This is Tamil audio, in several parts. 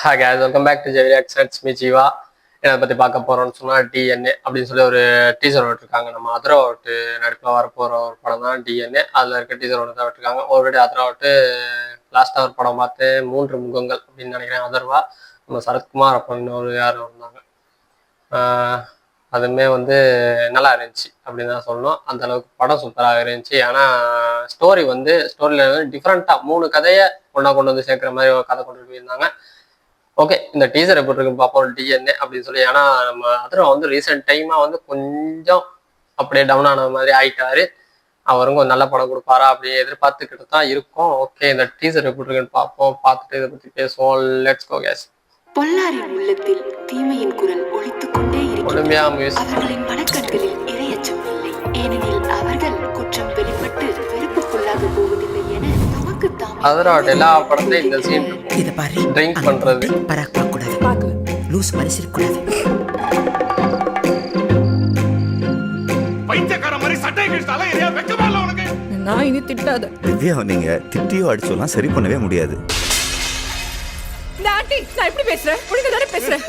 Hi guys, welcome back to JV Experts. Me Jeeva. இதை பற்றி பார்க்க போகிறோம்னு சொன்னால் டிஎன்ஏ அப்படின்னு சொல்லி ஒரு டீசர் விட்டுருக்காங்க. நம்ம அதர்வாவுட்டு நடிப்பில் வரப்போகிற ஒரு படம் தான் டிஎன்ஏ. அதில் இருக்க டீசர் ஒன்று தான் விட்டுருக்காங்க. ஆல்ரெடி அதர்வாவுட்டு லாஸ்ட்டாக ஒரு படம் பார்த்து 3 முகங்கள் அப்படின்னு நினைக்கிறேன். அதர்வா நம்ம சரத்குமார் அப்போ இன்னொரு யாரும் இருந்தாங்க. அதுவுமே வந்து நல்லா இருந்துச்சு அப்படின்னு தான் சொல்லணும். அந்த அளவுக்கு படம் சூப்பராக இருந்துச்சு. ஏன்னா ஸ்டோரியில் வந்து டிஃப்ரெண்ட்டாக 3 கதையை ஒன்றா கொண்டு வந்து சேர்க்குற மாதிரி ஒரு கதை கொண்டு போயிருந்தாங்க. ஓகே, இந்த டீசர் எப்படி இருக்குன்னு பார்ப்போம் டிஎன்ஏ அப்படின்னு சொல்லி. ஏன்னா நம்ம அதில் வந்து ரீசெண்ட் டைமாக வந்து கொஞ்சம் அப்படியே டவுன் ஆன மாதிரி ஆயிட்டாரு. அவரும் கொஞ்சம் நல்ல படம் கொடுப்பாரா அப்படி எதிர்பார்த்துக்கிட்டு தான் இருக்கும். ஓகே, இந்த டீசர் எப்படி இருக்குன்னு பார்ப்போம். பார்த்துட்டு இதை பற்றி பேசுவோம். Let's go case. பொல்லாரின் உள்ளத்தில் தீமையின் குரல் ஒலித்துக் கொண்டே இருக்கிறது. அவர்களின் மனக்கண்களில் இரையச்சம் இல்லை, ஏனெனில் அவர்கள் குற்றம் வெளிப்பட்டு வெறுப்புக்குள்ளாக போவதில்லை என நமக்கு தாமே. அதோட எல்லா படத்தையும் இந்த சீன் இத பாரு, ட்ரிங்க் பண்றது பராக் கூடாது, லூஸ் மனசில் கூடாது. பைத்தியக்கார மாதிரி சட்டை கிழிச்சால ஏரியா வெக்கமா இல்ல உனக்கு? நான் இனி திட்டாத. திவ்யா, நீங்க திட்டியோ அடிச்சோலாம் சரி பண்ணவே முடியாது. ஆண்டி, நான் எப்படி பேசுறேன்? ஒழுங்கா தானே பேசுறேன்.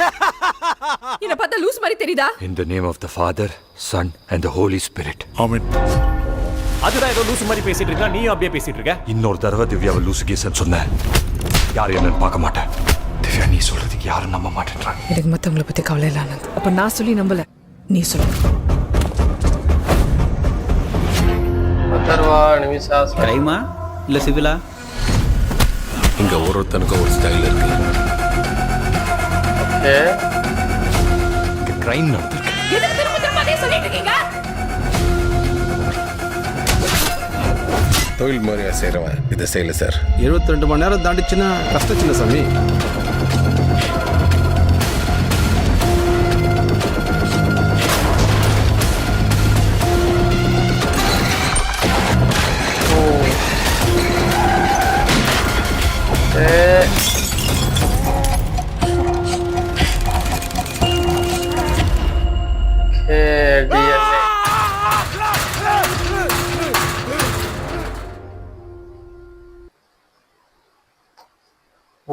என்ன பார்த்தா லூஸ் மாதிரி தெரியுதா? In the name of the Father, Son and the Holy Spirit. ஆமென். அதுதான் ஏதோ லூஸ் மாதிரி பேசிட்டு இருக்கா, நீயும் அப்படியே பேசிட்டு இருக்க. இன்னொரு தடவை திவ்யாவை லூசு கேசன்னு சொன்ன யார் என்னன்னு பார்க்க மாட்டேன். திவ்யா, நீ சொல்றதுக்கு யாரும் நம்ப மாட்டேன்றாங்க. எனக்கு மத்தவங்கள பத்தி கவலை இல்ல ஆனந்த். அப்ப நான் சொல்லி நம்பல, நீ சொல்லு. அதர்வா நிமிஷா கிரைமா இல்ல சிவிலா? இங்க ஒருத்தனுக்கு ஒரு ஸ்டைல் இருக்கு. ஓகே, இங்க கிரைம் நடந்திருக்கு. எதுக்கு திரும்ப திரும்ப அதே சொல்லிட்டு இருக்கீங்க? தொழில் முறையா செய்றவன் இதை செய்யல சார். 72 மணி நேரம் தாண்டிச்சுன்னா கஷ்டம் சின்ன சாமி.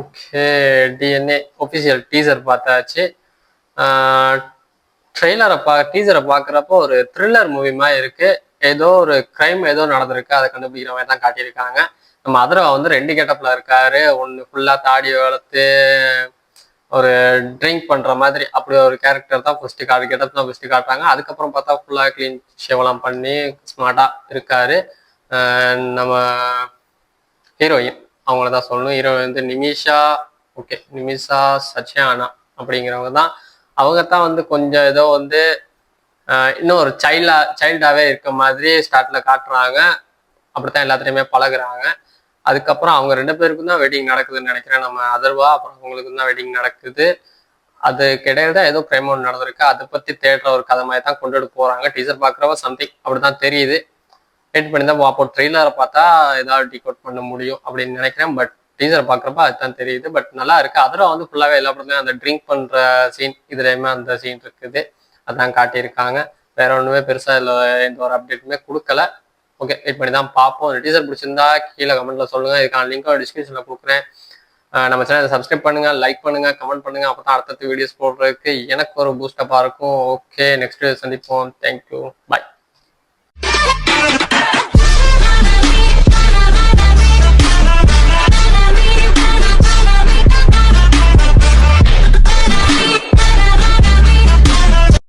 ஓகே, டிஎன்ஏ ஒஃபிஷியல் டீசர் பார்த்தாச்சு. டீசரை பார்க்குறப்போ ஒரு த்ரில்லர் மூவி மாதிரி இருக்கு. ஏதோ ஒரு கிரைம் ஏதோ நடந்திருக்கு, அதை கண்டுபிடிக்கிற மாதிரி தான் காட்டியிருக்காங்க. நம்ம அதர்வா வந்து 2 கெட்டப்ல இருக்காரு. ஒன்று ஃபுல்லாக தாடி வளர்த்து ஒரு ட்ரிங்க் பண்ணுற மாதிரி அப்படி ஒரு கேரக்டர் தான் ஃபர்ஸ்ட் கெட்டப் தான் ஃபர்ஸ்ட் காட்டுறாங்க. அதுக்கப்புறம் பார்த்தா ஃபுல்லாக க்ளீன் ஷேவெல்லாம் பண்ணி ஸ்மார்ட்டாக இருக்காரு. நம்ம ஹீரோயின் அவங்கள தான் சொல்லணும். ஹீரோயின் வந்து நிமிஷா. ஓகே, நிமிஷா சச்யானா அப்படிங்கிறவங்க தான். அவங்க தான் வந்து கொஞ்சம் ஏதோ வந்து இன்னும் ஒரு சைல்டாகவே இருக்க மாதிரி ஸ்டார்ட்ல காட்டுறாங்க. அப்படித்தான் எல்லாத்துலேயுமே பழகுறாங்க. அதுக்கப்புறம் அவங்க 2 பேருக்கும் தான் வெட்டிங் நடக்குதுன்னு நினைக்கிறேன். நம்ம அதர்வா அப்புறம் அவங்களுக்கு தான் வெட்டிங் நடக்குது. அதுக்கு இடையில தான் ஏதோ கிரைம் ஒன்று நடந்திருக்கு. அதை பற்றி தேடுற ஒரு கதை மாதிரி தான் கொண்டுட்டு போகிறாங்க. டீசர் பார்க்குறவ சம்திங் அப்படி தான் தெரியுது. வெயிட் பண்ணி தான் பார்ப்போம். ட்ரெய்லரை பார்த்தா ஏதாவது டிகோட் பண்ண முடியும் அப்படின்னு நினைக்கிறேன். பட் டீசர் பார்க்குறப்ப அதுதான் தெரியுது. பட் நல்லா இருக்கு. அதெல்லாம் வந்து ஃபுல்லாகவே எல்லா படத்துலையும் அந்த ட்ரிங்க் பண்ணுற சீன் இதுலேயுமே அந்த சீன் இருக்குது. அதான் காட்டியிருக்காங்க. வேற ஒன்றுமே பெருசாக இல்லை, எந்த ஒரு அப்டேட்டுமே கொடுக்கல. ஓகே, வெயிட் பண்ணி தான் பார்ப்போம். டீசர் பிடிச்சிருந்தா கீழே கமெண்ட்ல சொல்லுங்கள். இதுக்கான லிங்க் டிஸ்கிரிப்ஷனில் கொடுக்குறேன். நம்ம சேனலை சப்ஸ்கிரைப் பண்ணுங்கள், லைக் பண்ணுங்கள், கமெண்ட் பண்ணுங்கள். அப்போ தான் அடுத்தடுத்த வீடியோஸ் போடுறதுக்கு எனக்கு ஒரு பூஸ்டப்பாக இருக்கும். ஓகே, நெக்ஸ்ட் வீடியோ சந்திப்போம். தேங்க்யூ, பாய்.